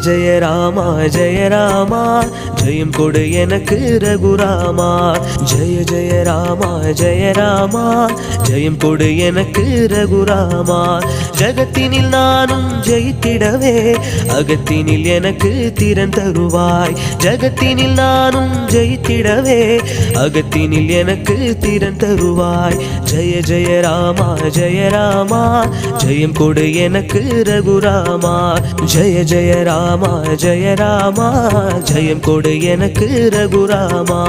ஜெய ராமா ஜெய ராமா ஜெயம் கொடு எனக்கு ரகுராமா ஜெய ஜெய ராமா ஜெய ராமா ஜெயம் கொடு எனக்கு ரகுராமா ஜகத்தினில் நானும் ஜெயித்திடவே அகத்தினில் எனக்கு திறன் தருவாய் ஜகத்தினில் நானும் ஜெயித்திடவே அகத்தினில் எனக்கு திறன் தருவாய் ஜெய ஜெய ராமா ஜெய ராமா ஜெயம் கொடு எனக்கு ரகுராமா ஜெய ஜெய ராமா ஜெய ராமா ஜெயம் கொடு எனக்கு ரகுராமா